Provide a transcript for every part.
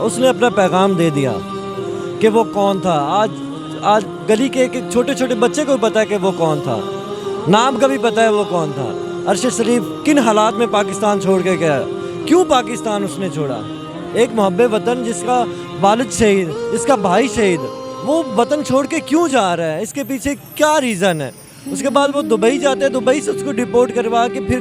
اس نے اپنا پیغام دے دیا کہ وہ کون تھا. آج گلی کے ایک چھوٹے چھوٹے بچے کو پتہ ہے کہ وہ کون تھا, نام کا بھی پتہ ہے وہ کون تھا. ارشد شریف کن حالات میں پاکستان چھوڑ کے گیا, کیوں پاکستان اس نے چھوڑا. ایک محب وطن جس کا والد شہید, جس کا بھائی شہید, وہ وطن چھوڑ کے کیوں جا رہا ہے, اس کے پیچھے کیا ریزن ہے. اس کے بعد وہ دبئی جاتے ہیں, دبئی سے اس کو ڈپورٹ کروا کے پھر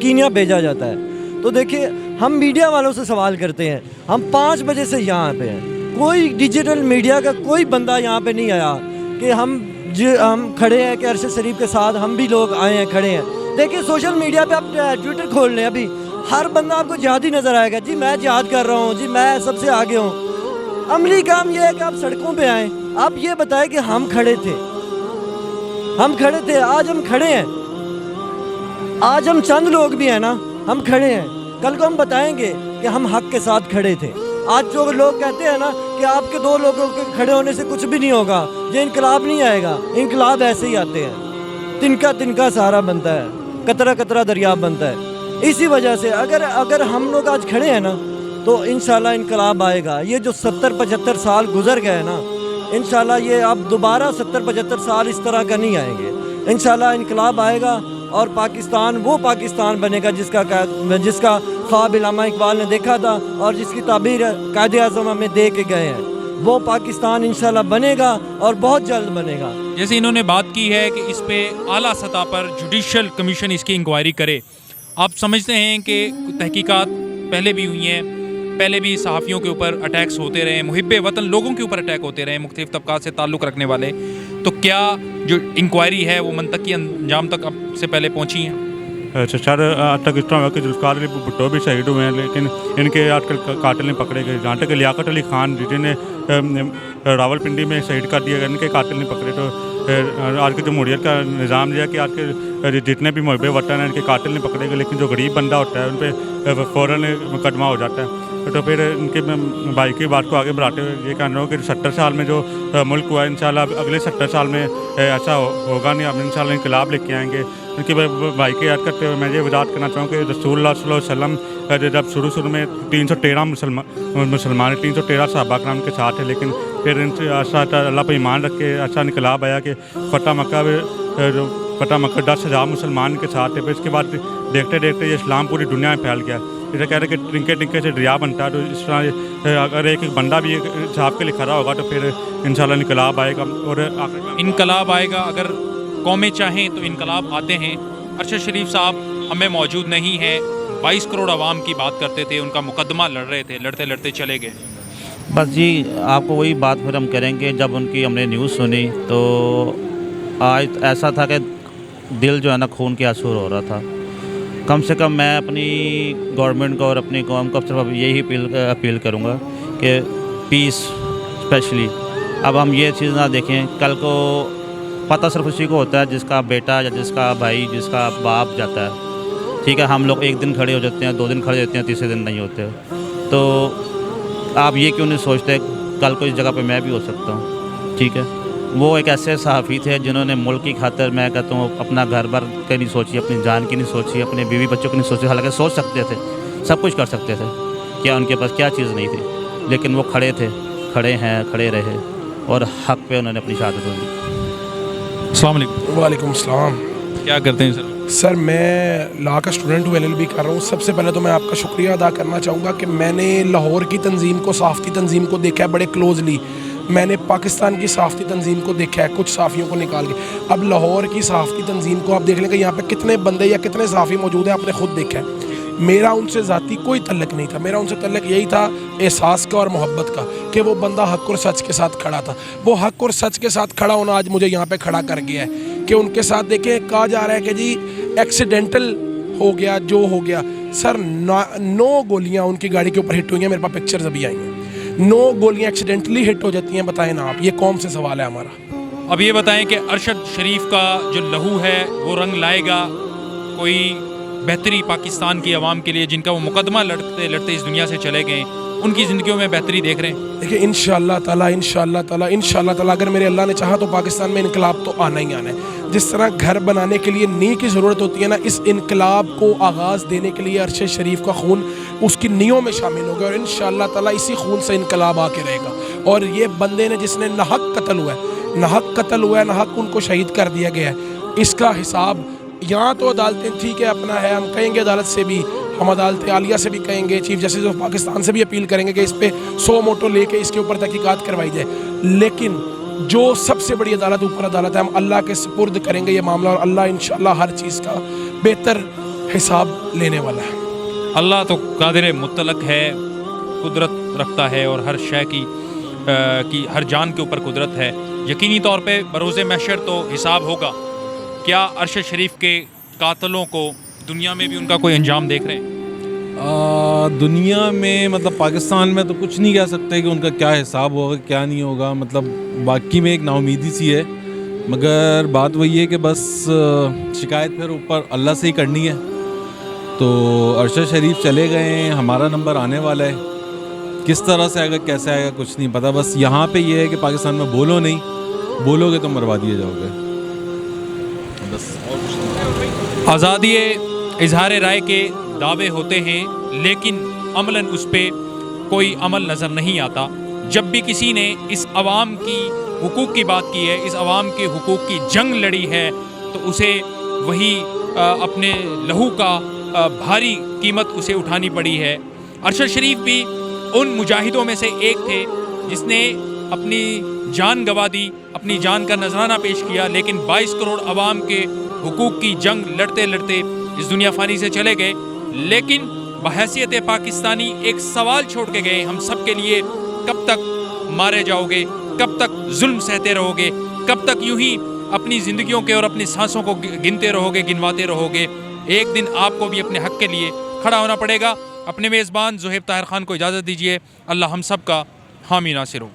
کینیا بھیجا جاتا ہے. تو دیکھیے ہم میڈیا والوں سے سوال کرتے ہیں, ہم 5 بجے سے یہاں پہ ہیں, کوئی ڈیجیٹل میڈیا کا کوئی بندہ یہاں پہ نہیں آیا کہ ہم کھڑے ہیں کہ ارشد شریف کے ساتھ ہم بھی لوگ آئے ہیں, کھڑے ہیں. دیکھیے سوشل میڈیا پہ آپ ٹویٹر کھول لیں, ابھی ہر بندہ آپ کو جہادی نظر آئے گا, جی میں جہاد کر رہا ہوں, جی میں سب سے آگے ہوں. عملی کام یہ ہے کہ آپ سڑکوں پہ آئیں, آپ یہ بتائیں کہ ہم کھڑے تھے, آج ہم کھڑے ہیں, آج ہم چند لوگ بھی ہیں نا, ہم کھڑے ہیں. کل کو ہم بتائیں گے کہ ہم حق کے ساتھ کھڑے تھے. آج جو لوگ کہتے ہیں نا کہ آپ کے 2 لوگوں کے کھڑے ہونے سے کچھ بھی نہیں ہوگا, یہ انقلاب نہیں آئے گا. انقلاب ایسے ہی آتے ہیں, تنکا سہارا بنتا ہے, قطرہ قطرہ دریا بنتا ہے. اسی وجہ سے اگر ہم لوگ آج کھڑے ہیں نا تو انشاءاللہ انقلاب آئے گا. یہ جو 70-75 سال گزر گئے نا, انشاءاللہ یہ اب دوبارہ 70-75 سال اس طرح کا نہیں آئیں گے. انشاءاللہ انقلاب آئے گا اور پاکستان وہ پاکستان بنے گا جس کا خواب علامہ اقبال نے دیکھا تھا اور جس کی تعبیر قائد اعظم ہمیں دے کے گئے ہیں. وہ پاکستان انشاءاللہ بنے گا اور بہت جلد بنے گا. جیسے انہوں نے بات کی ہے کہ اس پہ اعلیٰ سطح پر جوڈیشل کمیشن اس کی انکوائری کرے, آپ سمجھتے ہیں کہ تحقیقات پہلے بھی ہوئی ہیں, پہلے بھی صحافیوں کے اوپر اٹیکس ہوتے رہے, محب وطن لوگوں کے اوپر اٹیک ہوتے رہے, مختلف طبقات سے تعلق رکھنے والے, تو کیا جو انکوائری ہے وہ منطقی انجام تک اب سے پہلے پہنچی ہیں؟ اچھا سر, آج تک اس طرح ہوا کہ ذوالفقار علی بھٹو بھی شہید ہوئے ہیں, لیکن ان کے آج کل قاتل نہیں پکڑے گئے. جہاں تک کہ لیاقت علی خان جنہیں راول پنڈی میں شہید کر دیا گیا, ان کے قاتل نہیں پکڑے. تو آج کے جمہوریت کا نظام یہ ہے کہ آج کے جتنے بھی محب وطن ہیں ان کے قاتل نہیں پکڑے گئے, لیکن جو غریب بندہ ہوتا ہے ان پہ فوراً مقدمہ ہو جاتا ہے. تو پھر ان کے بھائی کی بات کو آگے بڑھاتے ہوئے یہ کہنا ہو کہ 70 سال میں جو ملک ہوا ہے, انشاءاللہ اگلے 70 سال میں ایسا ہوگا نہیں. ہم انشاءاللہ انقلاب لے کے آئیں گے. ان کے بھائی کی یاد کرتے ہوئے میں یہ وضاحت کرنا چاہوں کہ رسول اللہ صلی اللہ علیہ وسلم جب شروع میں 313 مسلمان 313 صحابہ کرام کے ساتھ ہیں, لیکن پھر ان سے ایسا اللہ پہ ایمان رکھ کے ایسا انقلاب آیا کہ فتح مکہ 10,000 مسلمان کے ساتھ ہے. پھر اس کے بعد دیکھتے دیکھتے یہ اسلام پوری دنیا میں پھیل گیا. جیسے کہہ رہے کہ ٹنکے سے دریا بنتا ہے, تو اس طرح اگر ایک بندہ بھی صاحب کے لیے کھڑا ہوگا تو پھر انشاءاللہ انقلاب آئے گا. اور انقلاب آئے گا. اگر قومیں چاہیں تو انقلاب آتے ہیں. ارشد شریف صاحب ہمیں موجود نہیں ہیں, 22 کروڑ عوام کی بات کرتے تھے, ان کا مقدمہ لڑ رہے تھے, لڑتے لڑتے چلے گئے. بس جی آپ کو وہی بات پھر ہم کریں گے. جب ان کی ہم نے نیوز سنی تو آج ایسا تھا کہ دل جو ہے نا خون کے آنسو ہو رہا تھا. کم سے کم میں اپنی گورنمنٹ کو اور اپنی قوم کو صرف یہی اپیل کروں گا کہ پیس اسپیشلی اب ہم یہ چیز نہ دیکھیں. کل کو پتہ صرف اسی کو ہوتا ہے جس کا بیٹا یا جس کا بھائی جس کا باپ جاتا ہے. ٹھیک ہے, ہم لوگ 1 دن کھڑے ہو جاتے ہیں, 2 دن کھڑے ہوتے ہیں, تیسرے دن نہیں ہوتے. تو آپ یہ کیوں نہیں سوچتے کل کو اس جگہ پہ میں بھی ہو سکتا ہوں. ٹھیک ہے, وہ ایک ایسے صحافی تھے جنہوں نے ملک کی خاطر میں کہتا ہوں اپنا گھر بار کی نہیں سوچی, اپنی جان کی نہیں سوچی, اپنے بیوی بچوں کی نہیں سوچی. حالانکہ سوچ سکتے تھے, سب کچھ کر سکتے تھے, کیا ان کے پاس کیا چیز نہیں تھی, لیکن وہ کھڑے تھے, کھڑے ہیں, کھڑے رہے اور حق پہ انہوں نے اپنی شہادت دی. السلام علیکم. وعلیکم السلام. کیا کرتے ہیں سر؟ سر میں لا کا اسٹوڈنٹ ہوں, LLB کر رہا ہوں. سب سے پہلے تو میں آپ کا شکریہ ادا کرنا چاہوں گا کہ میں نے لاہور کی تنظیم کو, صحافتی تنظیم کو دیکھا ہے بڑے کلوزلی. میں نے پاکستان کی صحافتی تنظیم کو دیکھا ہے, کچھ صحافیوں کو نکال کے. اب لاہور کی صحافتی تنظیم کو آپ دیکھ لیں کہ یہاں پہ کتنے بندے یا کتنے صحافی موجود ہیں, آپ نے خود دیکھا ہے. میرا ان سے ذاتی کوئی تعلق نہیں تھا. میرا ان سے تعلق یہی تھا احساس کا اور محبت کا کہ وہ بندہ حق اور سچ کے ساتھ کھڑا تھا. وہ حق اور سچ کے ساتھ کھڑا ہونا آج مجھے یہاں پہ کھڑا کر گیا ہے کہ ان کے ساتھ دیکھیں کہا جا رہا ہے کہ جی ایکسیڈنٹل ہو گیا جو ہو گیا. سر 9 گولیاں ان کی گاڑی کے اوپر ہٹ ہوئی ہیں, میرے پاس پکچرز ابھی آئی ہیں. 9 گولیاں ایکسیڈنٹلی ہٹ ہو جاتی ہیں. بتائیں نا آپ, یہ قوم سے سوال ہے ہمارا. اب یہ بتائیں کہ ارشد شریف کا جو لہو ہے وہ رنگ لائے گا کوئی بہتری پاکستان کی عوام کے لیے, جن کا وہ مقدمہ لڑتے لڑتے اس دنیا سے چلے گئے, ان کی زندگیوں میں بہتری دیکھ رہے ہیں؟ دیکھیں انشاءاللہ تعالی اگر میرے اللہ نے چاہا تو پاکستان میں انقلاب تو آنا ہی آنا ہے. جس طرح گھر بنانے کے لیے نیہ کی ضرورت ہوتی ہے نا، اس انقلاب کو آغاز دینے کے لیے عرش شریف کا خون اس کی نیوں میں شامل ہوگا، اور انشاءاللہ تعالی اسی خون سے انقلاب آ کے رہے گا. اور یہ بندے نے جس نے ناحق قتل ہوا ہے، ناحق ان کو شہید کر دیا گیا ہے، اس کا حساب یہاں تو عدالتیں ٹھیک ہے اپنا ہے، ہم کہیں گے عدالت سے بھی، ہم عدالت عالیہ سے بھی کہیں گے، چیف جسٹس آف پاکستان سے بھی اپیل کریں گے کہ اس پہ 100 موٹو لے کے اس کے اوپر تحقیقات کروائی جائے. لیکن جو سب سے بڑی عدالت اوپر عدالت ہے، ہم اللہ کے سپرد کریں گے یہ معاملہ، اور اللہ انشاءاللہ ہر چیز کا بہتر حساب لینے والا ہے. اللہ تو قادر مطلق ہے، قدرت رکھتا ہے، اور ہر شے کی ہر جان کے اوپر قدرت ہے. یقینی طور پہ بروز محشر تو حساب ہوگا. کیا عرش شریف کے قاتلوں کو دنیا میں بھی ان کا کوئی انجام دیکھ رہے ہیں؟ دنیا میں مطلب پاکستان میں تو کچھ نہیں کہہ سکتے کہ ان کا کیا حساب ہوگا کیا نہیں ہوگا، مطلب باقی میں ایک نا امیدی سی ہے، مگر بات وہی ہے کہ بس شکایت پھر اوپر اللہ سے ہی کرنی ہے. تو عرش شریف چلے گئے ہیں، ہمارا نمبر آنے والا ہے، کس طرح سے آئے گا کیسے آئے گا کچھ نہیں پتہ. بس یہاں پہ یہ ہے کہ پاکستان میں بولو گے تو مروا دیے جاؤ گے بس. آزادی اظہار رائے کے دعوے ہوتے ہیں، لیکن عملاً اس پہ کوئی عمل نظر نہیں آتا. جب بھی کسی نے اس عوام کی حقوق کی بات کی ہے، اس عوام کے حقوق کی جنگ لڑی ہے، تو اسے وہی اپنے لہو کا بھاری قیمت اسے اٹھانی پڑی ہے. ارشد شریف بھی ان مجاہدوں میں سے ایک تھے جس نے اپنی جان گنوا دی، اپنی جان کا نذرانہ پیش کیا، لیکن 22 کروڑ عوام کے حقوق کی جنگ لڑتے لڑتے اس دنیا فانی سے چلے گئے. لیکن بحیثیت پاکستانی ایک سوال چھوڑ کے گئے، ہم سب کے لیے، کب تک مارے جاؤ گے، کب تک ظلم سہتے رہو گے، کب تک یوں ہی اپنی زندگیوں کے اور اپنی سانسوں کو گنتے رہو گے، گنواتے رہو گے. ایک دن آپ کو بھی اپنے حق کے لیے کھڑا ہونا پڑے گا. اپنے میزبان زہیب طاہر خان کو اجازت دیجیے. اللہ ہم سب کا حامی ناصر ہو.